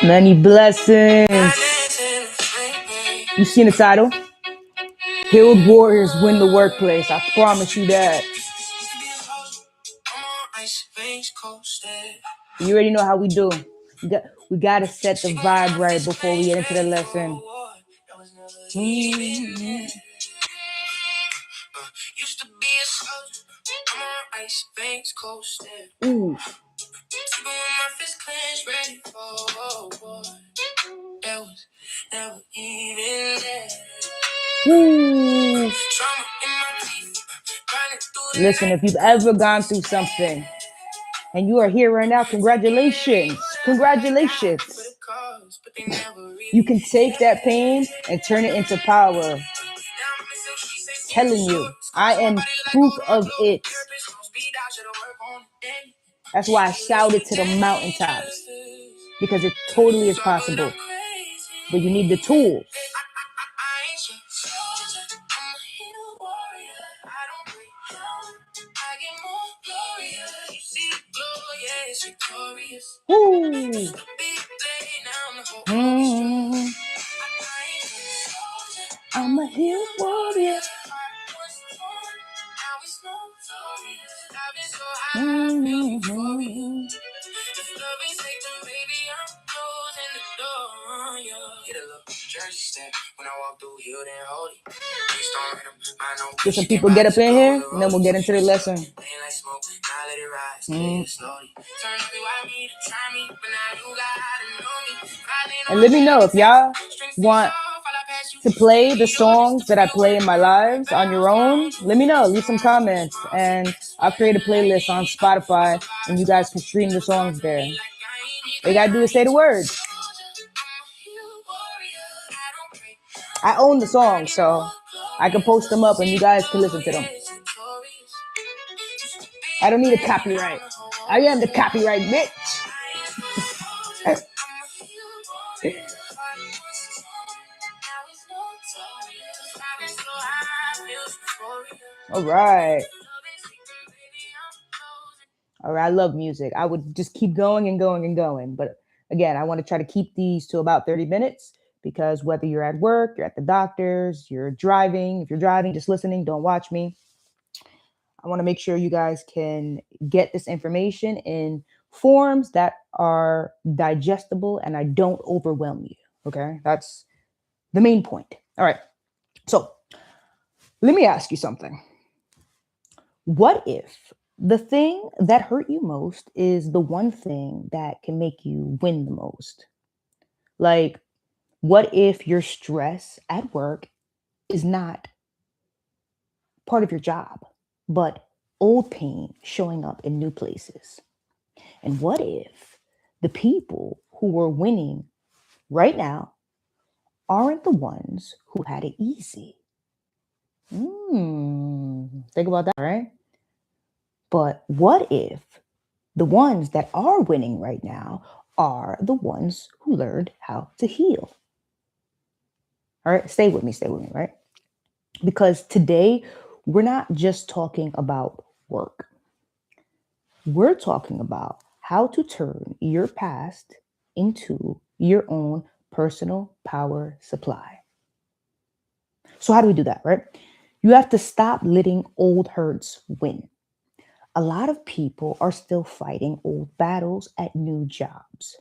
Many blessings. You seen the title? Healed warriors win the workplace. I promise you that. You already know how we do. We gotta set the vibe right before we get into the lesson. Ooh. Ooh. Listen, if you've ever gone through something and you are here right now, congratulations. Congratulations. You can take that pain and turn it into power. Telling you, I am proof of it. That's why I shouted to the mountaintops, because it totally is possible. But you need the tools. Woo. I'm a healed warrior. Get some people get up in here, and then we'll get into the lesson. And let me know if y'all want to play the songs that I play in my lives on your own. Let me know. Leave some comments, and I'll create a playlist on Spotify, and you guys can stream the songs there. All you gotta do is say the words. I own the songs, so I can post them up and you guys can listen to them. I don't need a copyright. I am the copyright bitch. All right. I love music. I would just keep going and going and going. But again, I want to try to keep these to about 30 minutes, because whether you're at work, you're at the doctor's, you're driving, if you're driving, just listening, don't watch me. I want to make sure you guys can get this information in forms that are digestible and I don't overwhelm you. Okay. That's the main point. All right. So let me ask you something. What if the thing that hurt you most is the one thing that can make you win the most? Like, what if your stress at work is not part of your job, but old pain showing up in new places? And what if the people who are winning right now aren't the ones who had it easy? Think about that, right? But what if the ones that are winning right now are the ones who learned how to heal? All right, stay with me, right? Because today we're not just talking about work. We're talking about how to turn your past into your own personal power supply. So how do we do that, right? You have to stop letting old hurts win. A lot of people are still fighting old battles at new jobs.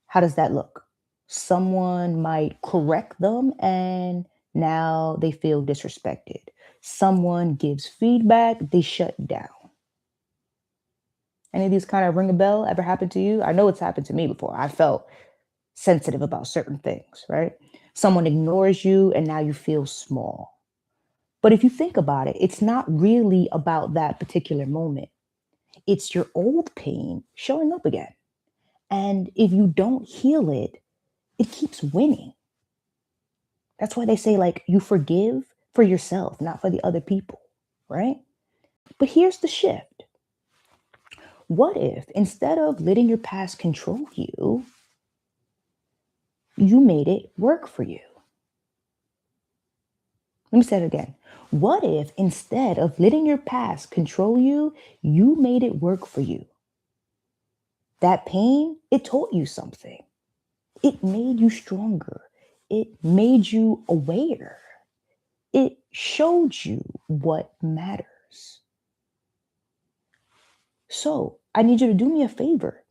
How does that look? Someone might correct them and now they feel disrespected. Someone gives feedback, they shut down. Any of these kind of ring a bell? Ever happened to you? I know it's happened to me before. I felt sensitive about certain things, right? Someone ignores you and now you feel small. But if you think about it, it's not really about that particular moment. It's your old pain showing up again. And if you don't heal it, it keeps winning. That's why they say, like, you forgive for yourself, not for the other people, right? But here's the shift. What if instead of letting your past control you, you made it work for you? Let me say it again. What if instead of letting your past control you, you made it work for you? That pain, it taught you something. It made you stronger. It made you aware. It showed you what matters. So I need you to do me a favor.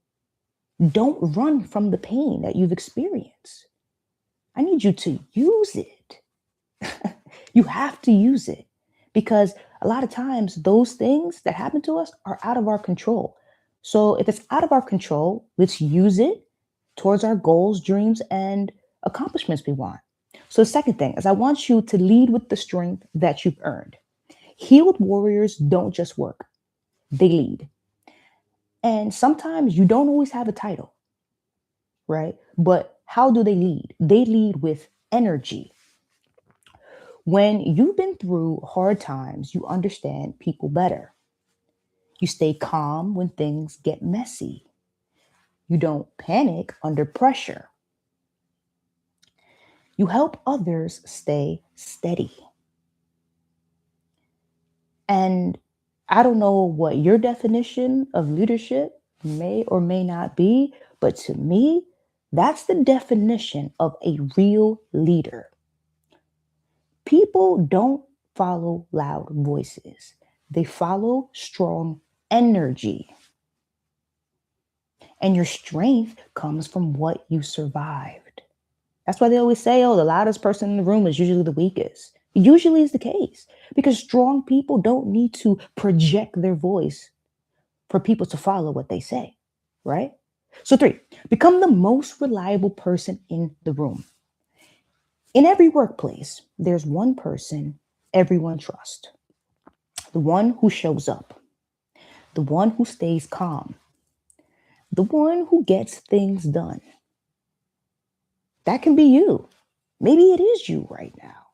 Don't run from the pain that you've experienced. I need you to use it. You have to use it because a lot of times those things that happen to us are out of our control. So if it's out of our control, let's use it towards our goals, dreams, and accomplishments we want. So the second thing is I want you to lead with the strength that you've earned. Healed warriors don't just work, they lead. And sometimes you don't always have a title, right? But how do they lead? They lead with energy. When you've been through hard times, you understand people better. You stay calm when things get messy. You don't panic under pressure. You help others stay steady. And I don't know what your definition of leadership may or may not be, but to me, that's the definition of a real leader. People don't follow loud voices, they follow strong energy. And your strength comes from what you survived. That's why they always say, oh, the loudest person in the room is usually the weakest. It usually is the case because strong people don't need to project their voice for people to follow what they say, right? So, three, become the most reliable person in the room. In every workplace, there's one person everyone trusts, the one who shows up, the one who stays calm, the one who gets things done. That can be you. Maybe it is you right now.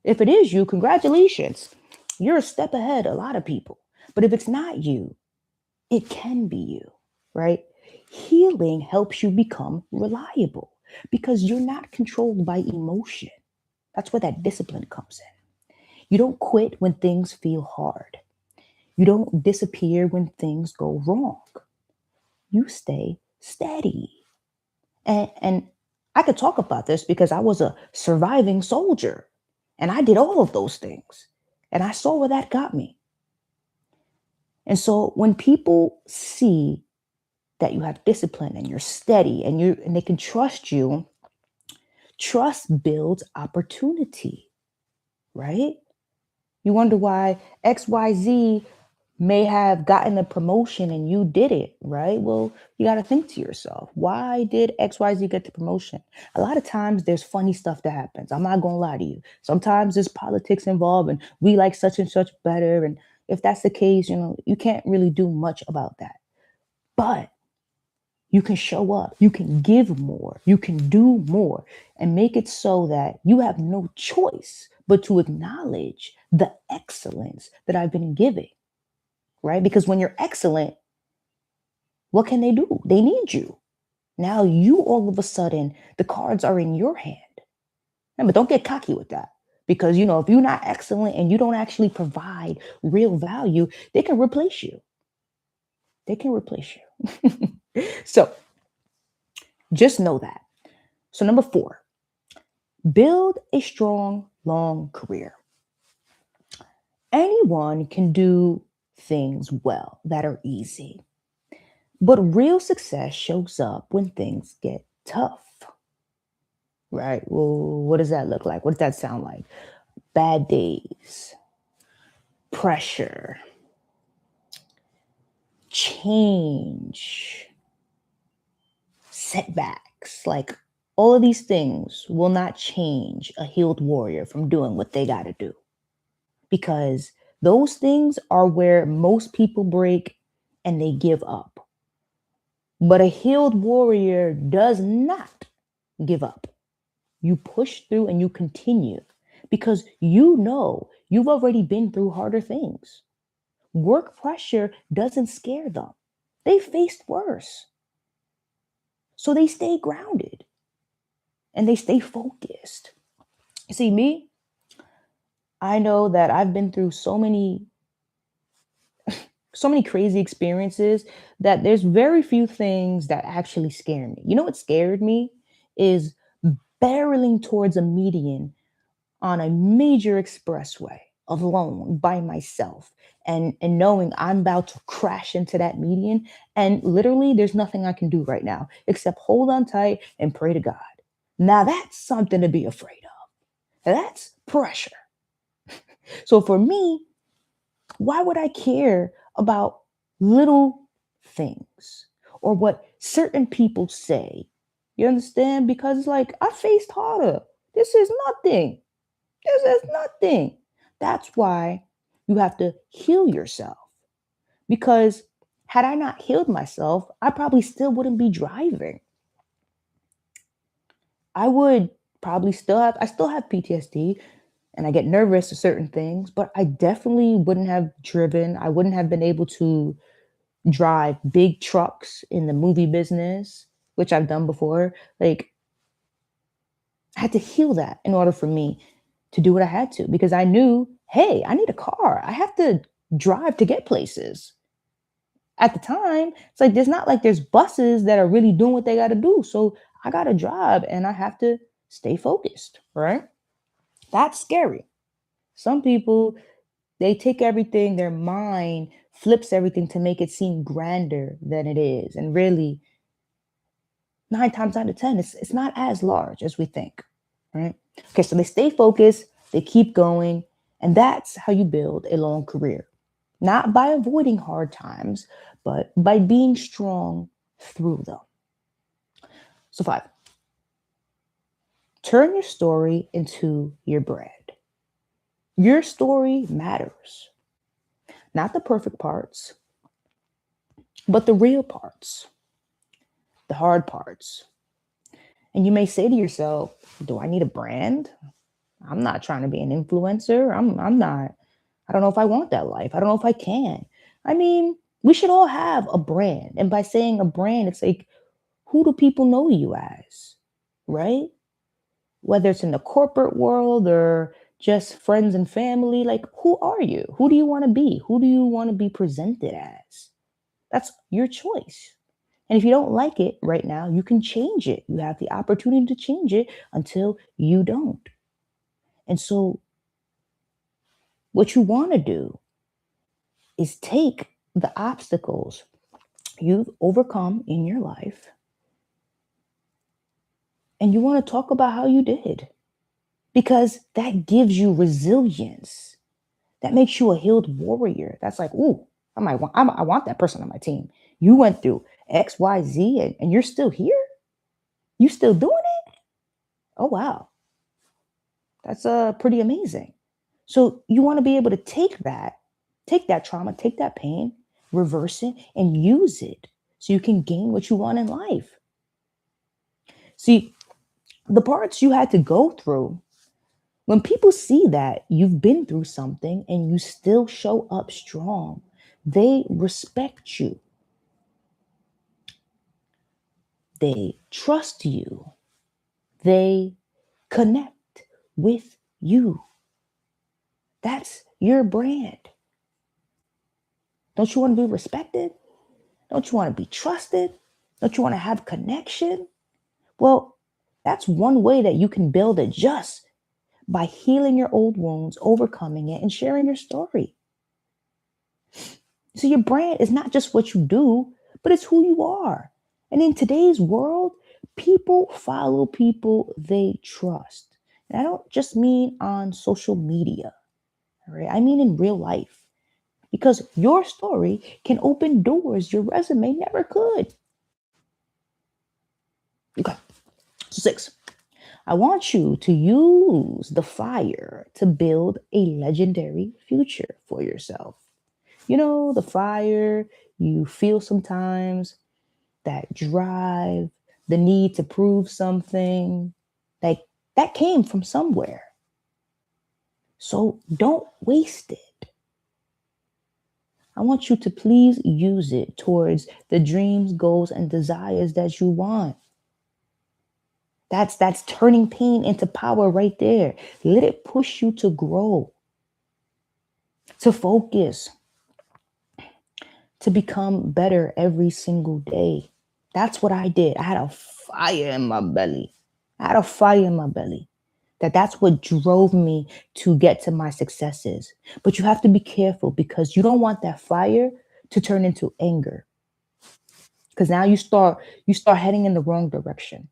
If it is you, congratulations. You're a step ahead a lot of people. But if it's not you, it can be you, right? Healing helps you become reliable because you're not controlled by emotion. That's where that discipline comes in. You don't quit when things feel hard. You don't disappear when things go wrong. You stay steady. And I could talk about this because I was a surviving soldier and I did all of those things. And I saw where that got me. And so when people see that you have discipline and you're steady and they can trust you, trust builds opportunity, right? You wonder why XYZ may have gotten a promotion and you did it, right? Well, you got to think to yourself, why did XYZ get the promotion? A lot of times there's funny stuff that happens. I'm not going to lie to you. Sometimes there's politics involved and we like such and such better. And if that's the case, you can't really do much about that. But you can show up, you can give more, you can do more, and make it so that you have no choice but to acknowledge the excellence that I've been giving, right? Because when you're excellent, what can they do? They need you. Now you all of a sudden, the cards are in your hand. But don't get cocky with that. Because if you're not excellent and you don't actually provide real value, they can replace you. They can replace you. So just know that. So number 4, build a strong, long career. Anyone can do things well that are easy, but real success shows up when things get tough, right? Well, what does that look like? What does that sound like? Bad days, pressure, change, setbacks. Like all of these things will not change a healed warrior from doing what they got to do because those things are where most people break and they give up. But a healed warrior does not give up. You push through and you continue because you've already been through harder things. Work pressure doesn't scare them. They faced worse. So they stay grounded and they stay focused. You see, I know that I've been through so many so many crazy experiences that there's very few things that actually scare me. You know what scared me is barreling towards a median on a major expressway alone by myself and knowing I'm about to crash into that median and literally there's nothing I can do right now except hold on tight and pray to God. Now that's something to be afraid of. That's pressure. So for me, why would I care about little things or what certain people say? You understand? Because it's like I faced harder. This is nothing. This is nothing. That's why you have to heal yourself. Because had I not healed myself, I probably still wouldn't be driving. I would probably I still have PTSD and I get nervous to certain things, but I definitely wouldn't have driven. I wouldn't have been able to drive big trucks in the movie business, which I've done before. Like, I had to heal that in order for me to do what I had to because I knew, hey, I need a car. I have to drive to get places. At the time, it's like there's not like there's buses that are really doing what they got to do. So I got to drive and I have to stay focused, right? That's scary. Some people, they take everything, their mind flips everything to make it seem grander than it is. And really, 9 times out of 10, it's not as large as we think, right? Okay, so they stay focused, they keep going, and that's how you build a long career. Not by avoiding hard times, but by being strong through them. So, 5, turn your story into your brand. Your story matters, not the perfect parts, but the real parts, the hard parts. And you may say to yourself, do I need a brand? I'm not trying to be an influencer. I'm not. I don't know if I want that life. I don't know if I can. I mean, we should all have a brand. And by saying a brand, it's like, who do people know you as? Right? Whether it's in the corporate world or just friends and family, like who are you? Who do you want to be? Who do you want to be presented as? That's your choice. And if you don't like it right now, you can change it. You have the opportunity to change it until you don't. And so, what you want to do is take the obstacles you've overcome in your life and you want to talk about how you did because that gives you resilience. That makes you a healed warrior. That's like, ooh, I want that person on my team. You went through X, Y, Z, and you're still here. You still doing it? Oh wow, that's pretty amazing. So you want to be able to take that trauma, take that pain, reverse it, and use it so you can gain what you want in life. See, the parts you had to go through, when people see that you've been through something and you still show up strong, they respect you. They trust you. They connect with you. That's your brand. Don't you want to be respected? Don't you want to be trusted? Don't you want to have connection? Well, that's one way that you can build it just by healing your old wounds, overcoming it, and sharing your story. So your brand is not just what you do, but it's who you are. And in today's world, people follow people they trust. And I don't just mean on social media, all right? I mean in real life. Because your story can open doors your resume never could. Okay, so 6. I want you to use the fire to build a legendary future for yourself. You know, the fire you feel sometimes, that drive, the need to prove something, like that came from somewhere. So don't waste it. I want you to please use it towards the dreams, goals, and desires that you want. That's turning pain into power right there. Let it push you to grow, to focus, to become better every single day. That's what I did. I had a fire in my belly. I had a fire in my belly. That's what drove me to get to my successes. But you have to be careful because you don't want that fire to turn into anger. Because now you start heading in the wrong direction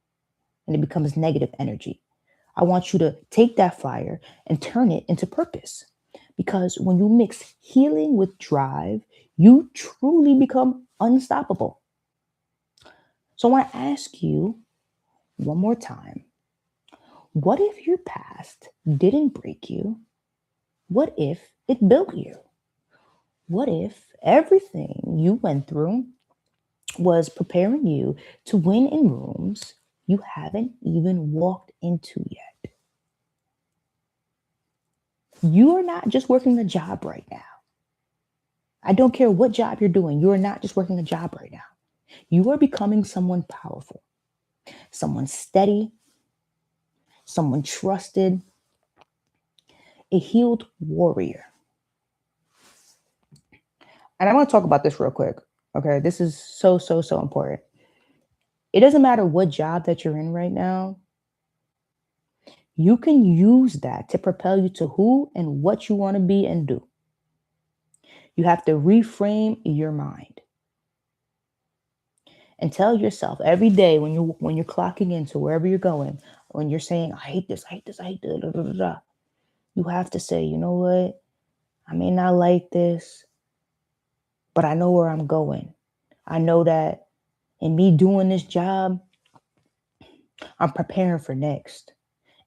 and it becomes negative energy. I want you to take that fire and turn it into purpose. Because when you mix healing with drive, you truly become unstoppable. So I want to ask you one more time, what if your past didn't break you? What if it built you? What if everything you went through was preparing you to win in rooms you haven't even walked into yet? You are not just working a job right now. I don't care what job you're doing. You are not just working a job right now. You are becoming someone powerful, someone steady, someone trusted, a healed warrior. And I want to talk about this real quick. Okay. This is so, so, so important. It doesn't matter what job that you're in right now. You can use that to propel you to who and what you want to be and do. You have to reframe your mind and tell yourself every day when you're clocking into wherever you're going, when you're saying, I hate this, I hate this, I hate this, da, da, da, da, you have to say, you know what? I may not like this, but I know where I'm going. I know that in me doing this job, I'm preparing for next.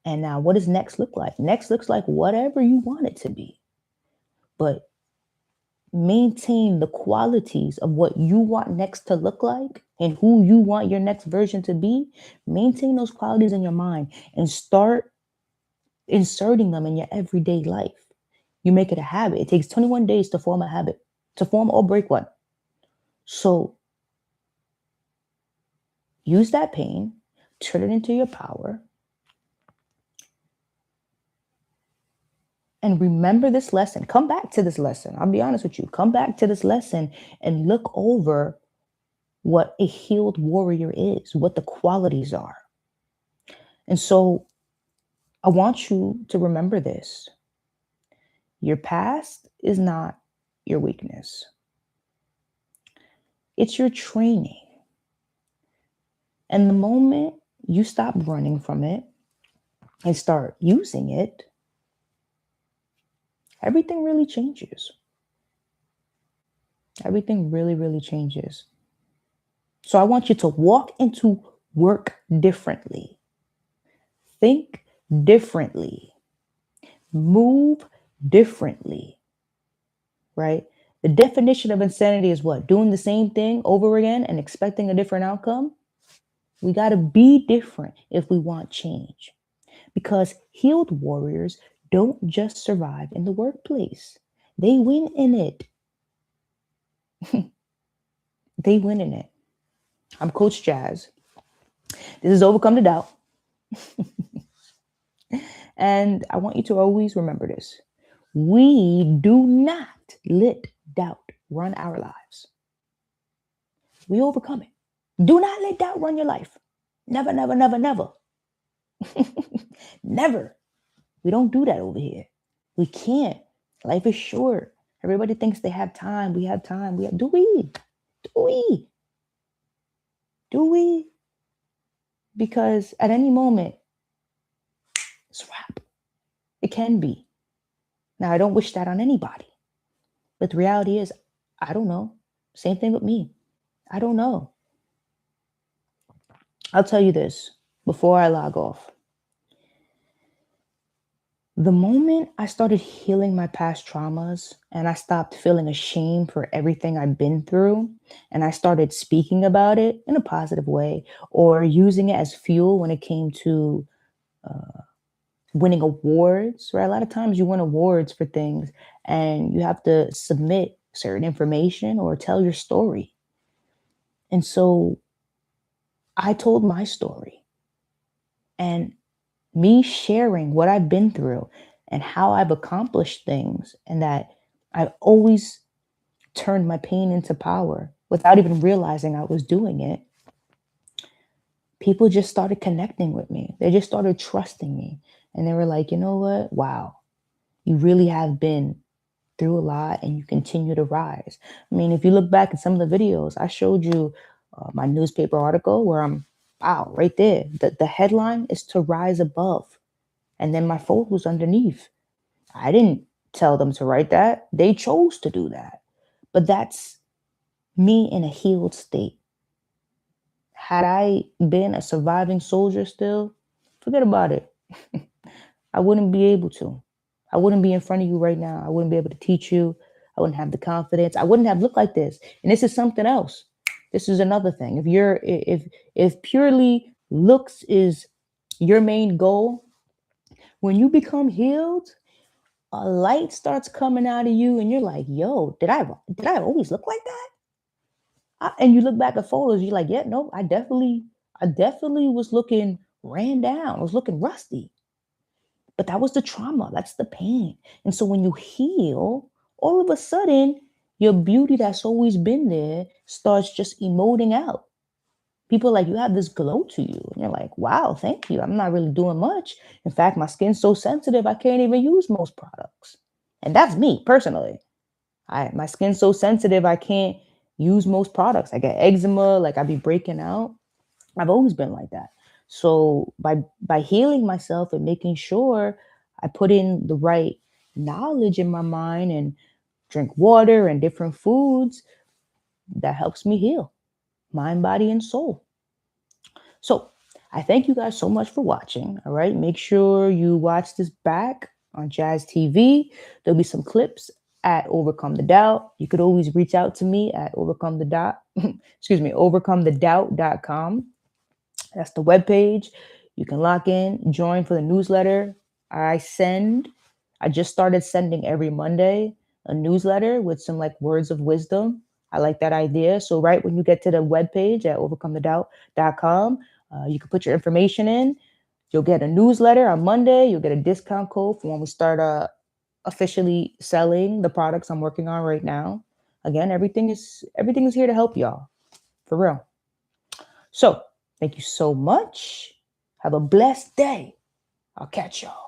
And now, what does next look like? Next looks like whatever you want it to be. But maintain the qualities of what you want next to look like and who you want your next version to be. Maintain those qualities in your mind and start inserting them in your everyday life. You make it a habit. It takes 21 days to form a habit, to form or break one. So use that pain, turn it into your power, and remember this lesson. Come back to this lesson. I'll be honest with you. Come back to this lesson and look over what a healed warrior is, what the qualities are. And so I want you to remember this. Your past is not your weakness. It's your training. And the moment you stop running from it and start using it, everything really changes. Everything really, really changes. So I want you to walk into work differently, think differently, move differently, right? The definition of insanity is what? Doing the same thing over again and expecting a different outcome. We got to be different if we want change, because healed warriors don't just survive in the workplace, they win in it. They win in it. I'm Coach Jazz. This is Overcome the Doubt. And I want you to always remember this. We do not let doubt run our lives. We overcome it. Do not let doubt run your life. Never, never, never, never. Never. We don't do that over here. We can't. Life is short. Everybody thinks they have time. We have time. Do we? Do we? Do we? Because at any moment, it's a wrap. It can be. Now, I don't wish that on anybody. But the reality is, I don't know. Same thing with me. I don't know. I'll tell you this before I log off. The moment I started healing my past traumas and I stopped feeling ashamed for everything I've been through, and I started speaking about it in a positive way or using it as fuel when it came to winning awards, right? A lot of times you win awards for things and you have to submit certain information or tell your story. And so I told my story, and me sharing what I've been through and how I've accomplished things, and that I've always turned my pain into power without even realizing I was doing it, people just started connecting with me. They just started trusting me. And they were like, you know what? Wow, you really have been through a lot and you continue to rise. I mean, if you look back at some of the videos, I showed you my newspaper article where I'm, wow, right there. The headline is to rise above. And then my photos underneath. I didn't tell them to write that. They chose to do that. But that's me in a healed state. Had I been a surviving soldier still, forget about it. I wouldn't be able to. I wouldn't be in front of you right now. I wouldn't be able to teach you. I wouldn't have the confidence. I wouldn't have looked like this. And this is something else. This is another thing. If purely looks is your main goal, when you become healed, a light starts coming out of you and you're like, yo, did I always look like that? And you look back at photos, you're like, yeah, no, I definitely was looking ran down. I was looking rusty. But that was the trauma. That's the pain. And so when you heal, all of a sudden, your beauty that's always been there starts just emoting out. People are like, you have this glow to you. And you're like, wow, thank you. I'm not really doing much. In fact, my skin's so sensitive, I can't even use most products. And that's me personally. My skin's so sensitive, I can't use most products. I get eczema, like I be breaking out. I've always been like that. So by healing myself and making sure I put in the right knowledge in my mind and drink water and different foods, that helps me heal mind, body, and soul. So I thank you guys so much for watching. All right. Make sure you watch this back on Jazz TV. There'll be some clips at Overcome the Doubt. You could always reach out to me at overcomethedoubt.com. That's the webpage. You can lock in, join for the newsletter. I just started sending every Monday a newsletter with some like words of wisdom. I like that idea. So right when you get to the webpage at overcomethedoubt.com, you can put your information in. You'll get a newsletter on Monday. You'll get a discount code for when we start officially selling the products I'm working on right now. Again, everything is here to help y'all. For real. So thank you so much. Have a blessed day. I'll catch y'all.